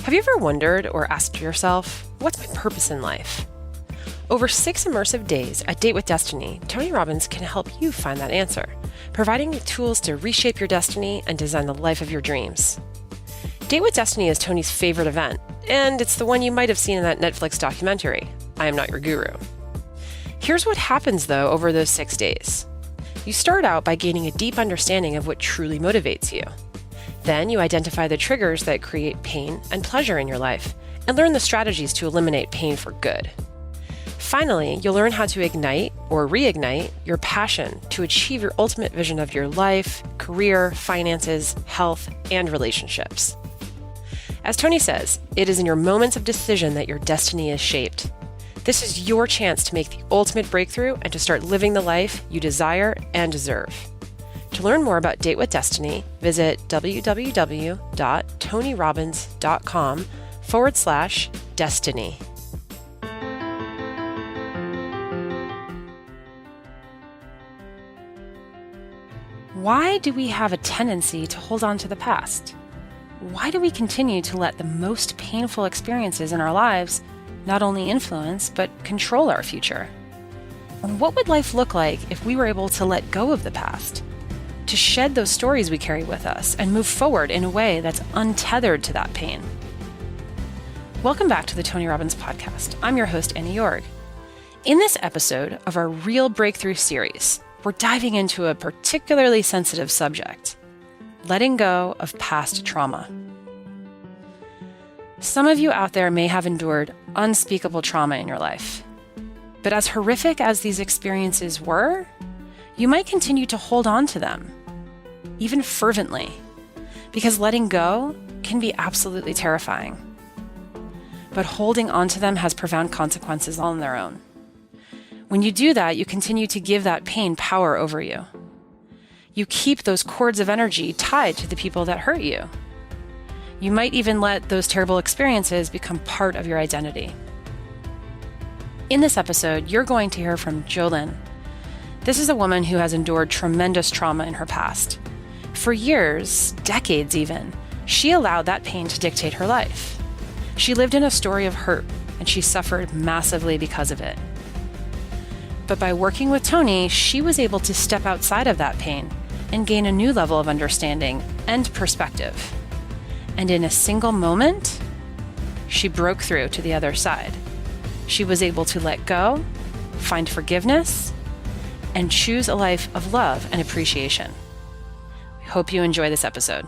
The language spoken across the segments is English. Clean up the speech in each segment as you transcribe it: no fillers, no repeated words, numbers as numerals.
Have you ever wondered or asked yourself, what's my purpose in life? Over 6 immersive days at Date with Destiny, Tony Robbins can help you find that answer, providing you tools to reshape your destiny and design the life of your dreams. Date with Destiny is Tony's favorite event, and it's the one you might have seen in that Netflix documentary, I Am Not Your Guru. Here's what happens, though, over those 6 days. You start out by gaining a deep understanding of what truly motivates you. Then you identify the triggers that create pain and pleasure in your life, and learn the strategies to eliminate pain for good. Finally, you'll learn how to ignite or reignite your passion to achieve your ultimate vision of your life, career, finances, health, and relationships. As Tony says, it is in your moments of decision that your destiny is shaped. This is your chance to make the ultimate breakthrough and to start living the life you desire and deserve. To learn more about Date with Destiny, visit www.tonyrobbins.com/destiny. Why do we have a tendency to hold on to the past? Why do we continue to let the most painful experiences in our lives not only influence, but control our future? And what would life look like if we were able to let go of the past, to shed those stories we carry with us and move forward in a way that's untethered to that pain? Welcome back to the Tony Robbins Podcast. I'm your host, Annie Yorg. In this episode of our Real Breakthrough series, we're diving into a particularly sensitive subject: letting go of past trauma. Some of you out there may have endured unspeakable trauma in your life. But as horrific as these experiences were, you might continue to hold on to them, even fervently, because letting go can be absolutely terrifying. But holding on to them has profound consequences on their own. When you do that, you continue to give that pain power over you. You keep those cords of energy tied to the people that hurt you. You might even let those terrible experiences become part of your identity. In this episode, you're going to hear from Jolynn. This is a woman who has endured tremendous trauma in her past. For years, decades even, she allowed that pain to dictate her life. She lived in a story of hurt, and she suffered massively because of it. But by working with Tony, she was able to step outside of that pain and gain a new level of understanding and perspective. And in a single moment, she broke through to the other side. She was able to let go, find forgiveness, and choose a life of love and appreciation. We hope you enjoy this episode.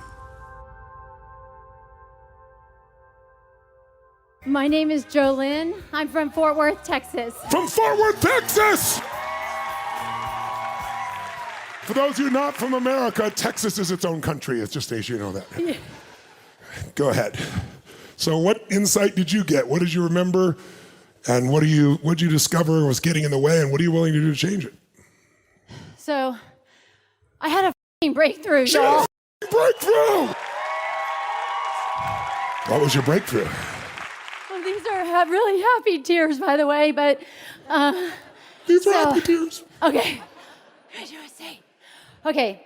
My name is Jolynn. I'm from Fort Worth, Texas. From Fort Worth, Texas! For those of you not from America, Texas is its own country. It's just in case you know that. Yeah. Go ahead. So what insight did you get? What did you remember? And what did you discover was getting in the way? And what are you willing to do to change it? So I had a breakthrough, She had y'all. a breakthrough! What was your breakthrough? Well, these are really happy tears, by the way, but... These are happy tears. Okay. Okay,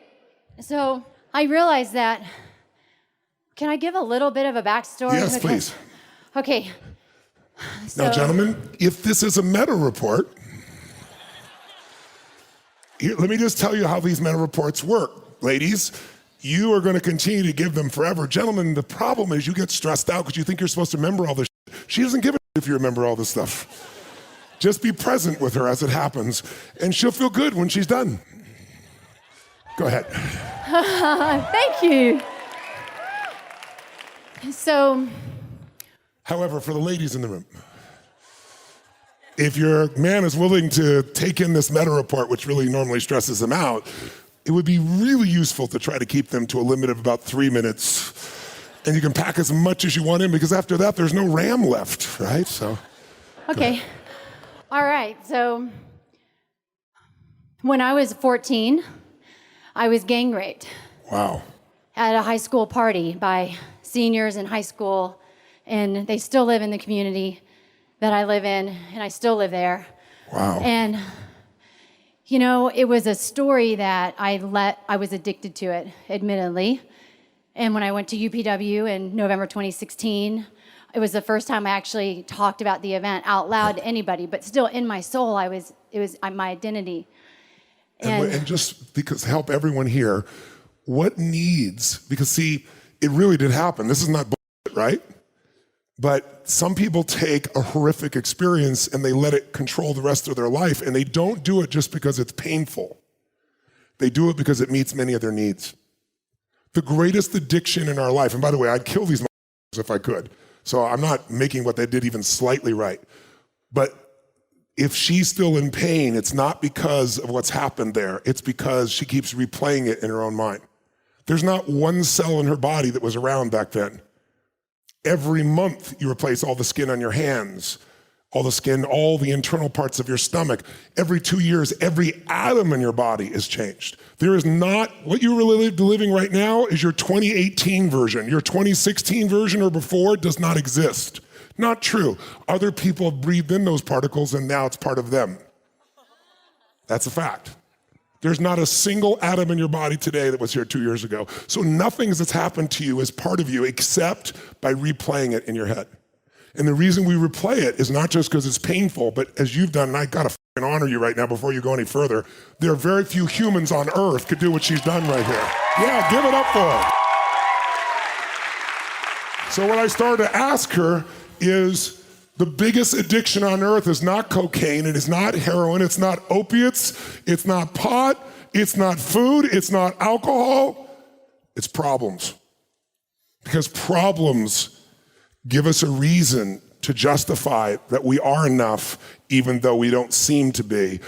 so I realized that... Can I give a little bit of a backstory? Yes, please. Okay. Now, gentlemen, if this is a meta report, here, let me just tell you how these meta reports work. Ladies, you are going to continue to give them forever. Gentlemen, the problem is you get stressed out because you think you're supposed to remember all this shit. She doesn't give a shit if you remember all this stuff. Just be present with her as it happens, and she'll feel good when she's done. Go ahead. Thank you. So... However, for the ladies in the room, if your man is willing to take in this meta report, which really normally stresses them out, it would be really useful to try to keep them to a limit of about 3 minutes. And you can pack as much as you want in, because after that, there's no RAM left, right? So. Okay. All right. So when I was 14, I was gang raped. Wow. At a high school party by seniors in high school, and they still live in the community that I live in, and I still live there. Wow. And, you know, it was a story that I was addicted to it, admittedly. And when I went to UPW in November 2016, it was the first time I actually talked about the event out loud to anybody, but still in my soul, it was my identity. And just because to help everyone here, what needs, because see, it really did happen. This is not bullshit, right? But some people take a horrific experience and they let it control the rest of their life, and they don't do it just because it's painful. They do it because it meets many of their needs. The greatest addiction in our life, and by the way, I'd kill these if I could. So I'm not making what they did even slightly right. But if she's still in pain, it's not because of what's happened there. It's because she keeps replaying it in her own mind. There's not one cell in her body that was around back then. Every month you replace all the skin on your hands, all the skin, all the internal parts of your stomach. Every 2 years, every atom in your body is changed. There is not, what you're really living right now is your 2018 version. Your 2016 version or before does not exist. Not true. Other people have breathed in those particles and now it's part of them. That's a fact. There's not a single atom in your body today that was here 2 years ago. So nothing that's happened to you is part of you except by replaying it in your head. And the reason we replay it is not just because it's painful, but as you've done, and I gotta honor you right now before you go any further, there are very few humans on earth could do what she's done right here. Yeah, give it up for her. So what I started to ask her is, the biggest addiction on earth is not cocaine, it is not heroin, it's not opiates, it's not pot, it's not food, it's not alcohol, it's problems. Because problems give us a reason to justify that we are enough even though we don't seem to be.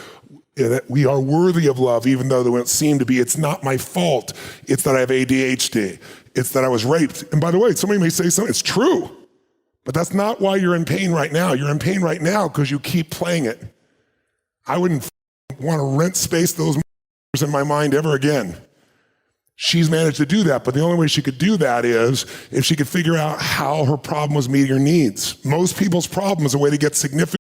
That we are worthy of love even though they don't seem to be. It's not my fault. It's that I have ADHD. It's that I was raped. And by the way, somebody may say something, it's true. But that's not why you're in pain right now. You're in pain right now because you keep playing it. I wouldn't want to rent space those in my mind ever again. She's managed to do that, but the only way she could do that is if she could figure out how her problem was meeting her needs. Most people's problem is a way to get significant.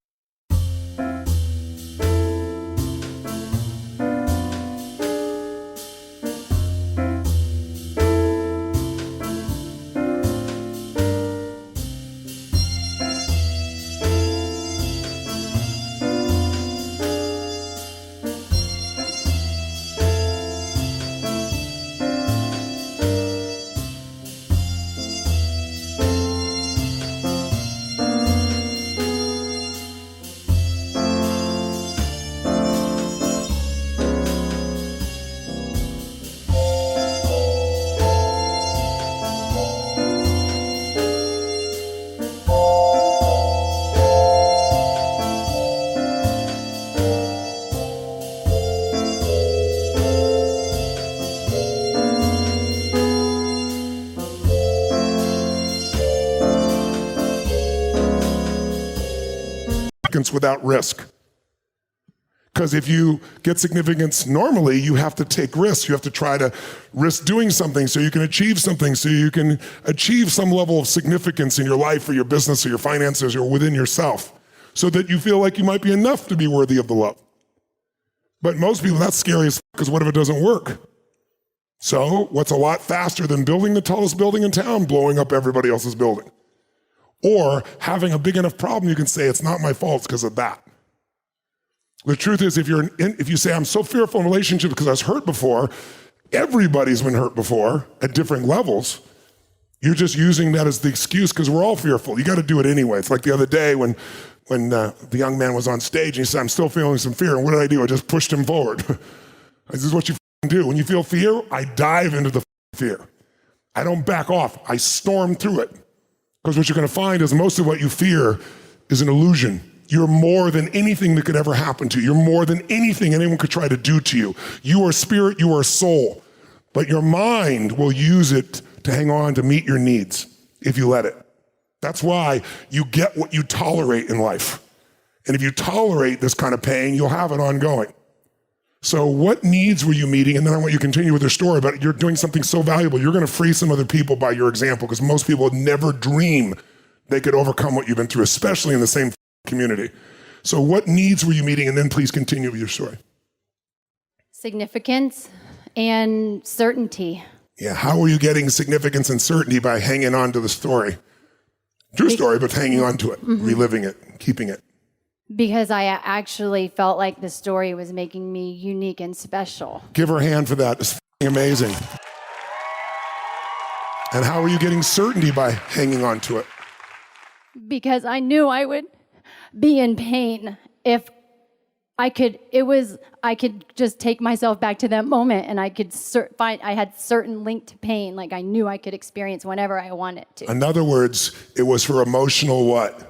Without risk. Because if you get significance normally, you have to take risks. You have to try to risk doing something so you can achieve something, so you can achieve some level of significance in your life or your business or your finances or within yourself, so that you feel like you might be enough to be worthy of the love. But most people, that's scary as because what if it doesn't work? So what's a lot faster than building the tallest building in town, blowing up everybody else's building? Or having a big enough problem, you can say, it's not my fault, it's because of that. The truth is, if you say, I'm so fearful in relationships because I was hurt before, everybody's been hurt before at different levels. You're just using that as the excuse because we're all fearful. You got to do it anyway. It's like the other day when the young man was on stage and he said, I'm still feeling some fear. And what did I do? I just pushed him forward. This is what you do. When you feel fear, I dive into the fear. I don't back off. I storm through it. Because what you're going to find is most of what you fear is an illusion. You're more than anything that could ever happen to you. You're more than anything anyone could try to do to you. You are spirit, you are soul. But your mind will use it to hang on to meet your needs if you let it. That's why you get what you tolerate in life. And if you tolerate this kind of pain, you'll have it ongoing. So what needs were you meeting? And then I want you to continue with your story, but you're doing something so valuable. You're going to free some other people by your example, because most people would never dream they could overcome what you've been through, especially in the same community. So what needs were you meeting? And then please continue with your story. Significance and certainty. Yeah, how are you getting significance and certainty by hanging on to the story? True story, but hanging on to it, reliving it, keeping it. Because I actually felt like the story was making me unique and special. Give her a hand for that. It's amazing. And how are you getting certainty by hanging on to it? Because I knew I would be in pain if I could just take myself back to that moment, and I could I had certain link to pain, like I knew I could experience whenever I wanted to. In other words, it was her emotional what?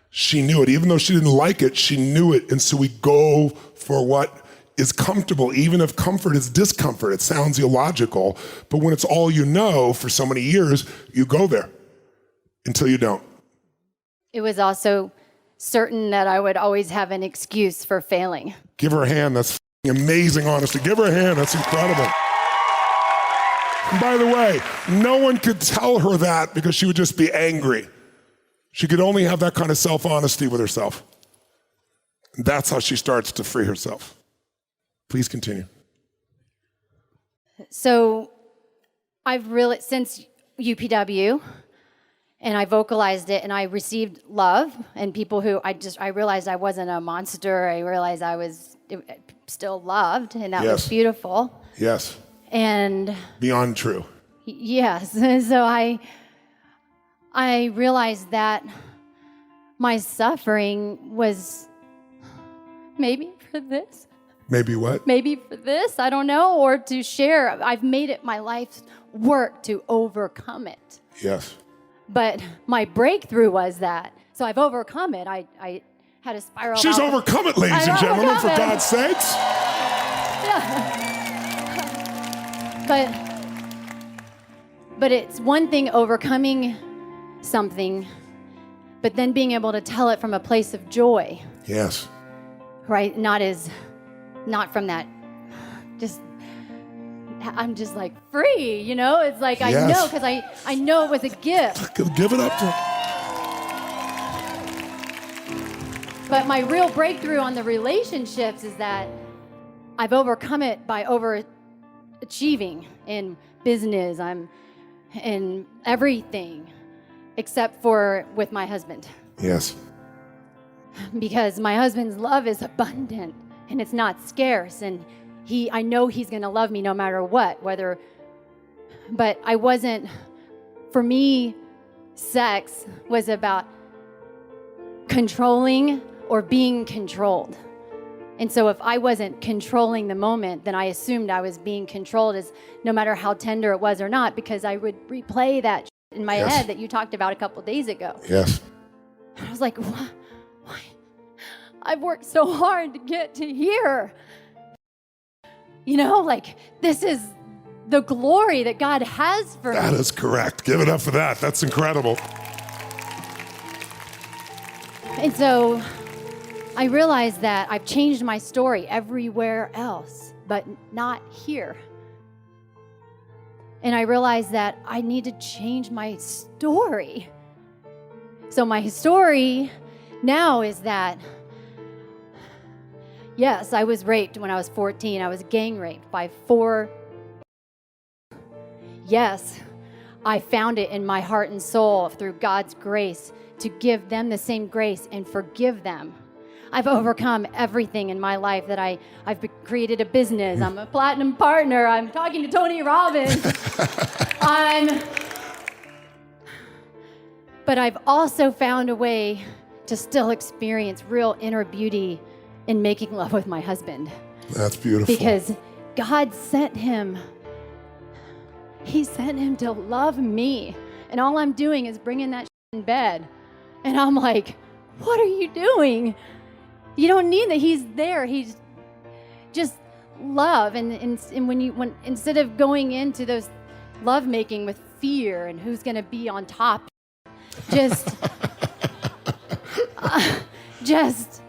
She knew it. Even though she didn't like it, she knew it. And so we go for what is comfortable, even if comfort is discomfort. It sounds illogical, but when it's all you know for so many years, you go there until you don't. It was also certain that I would always have an excuse for failing. Give her a hand. That's amazing honesty. Give her a hand. That's incredible. And by the way, no one could tell her that because she would just be angry. She could only have that kind of self-honesty with herself. That's how she starts to free herself. Please continue. So I've really, since UPW, and I vocalized it, and I received love, and people who I realized I wasn't a monster. I realized I was still loved, and that was beautiful. Yes. And beyond true. Yes. So I realized that my suffering was maybe for this. Maybe what? Maybe for this, I don't know, or to share. I've made it my life's work to overcome it. Yes. But my breakthrough was that. So I've overcome it. I had a spiral. She's overcome it, ladies and gentlemen, for God's sakes. Yeah. But it's one thing overcoming something, but then being able to tell it from a place of joy. Yes. Right? Not from that, I'm just like free, you know? It's like, yes. I know, because I know it was a gift. Give it up to her. But my real breakthrough on the relationships is that I've overcome it by overachieving in business. I'm in everything except for with my husband. Yes. Because my husband's love is abundant and it's not scarce, and I know he's going to love me no matter what, but for me, sex was about controlling or being controlled. And so if I wasn't controlling the moment, then I assumed I was being controlled, as no matter how tender it was or not, because I would replay that in my head that you talked about a couple days ago. Yes. And I was like, why? I've worked so hard to get to here. You know, like, this is the glory that God has for me. That is correct. Give it up for that. That's incredible. And so I realized that I've changed my story everywhere else, but not here. And I realized that I need to change my story. So my story now is that, yes, I was raped when I was 14. I was gang raped by 4. Yes, I found it in my heart and soul through God's grace to give them the same grace and forgive them. I've overcome everything in my life that I've created a business. I'm a platinum partner. I'm talking to Tony Robbins. But I've also found a way to still experience real inner beauty in making love with my husband. That's beautiful. Because God sent him. He sent him to love me. And all I'm doing is bringing that in bed. And I'm like, what are you doing? You don't need that. He's there. He's just love. And when instead of going into those love making with fear and who's going to be on top, just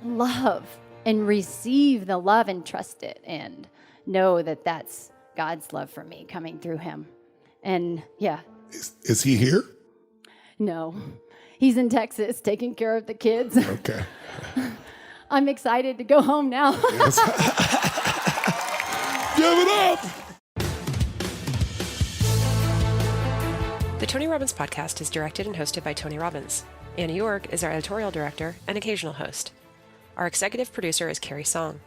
love and receive the love and trust it and know that that's God's love for me coming through him. And yeah. Is he here? No. He's in Texas taking care of the kids. Okay. I'm excited to go home now. Yes. Give it up. The Tony Robbins podcast is directed and hosted by Tony Robbins. Annie York is our editorial director and occasional host. Our executive producer is Carrie Song.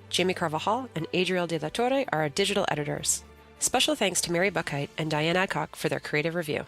Jamie Carvajal and Adriel de la Torre are our digital editors. Special thanks to Mary Buckheit and Diane Adcock for their creative review.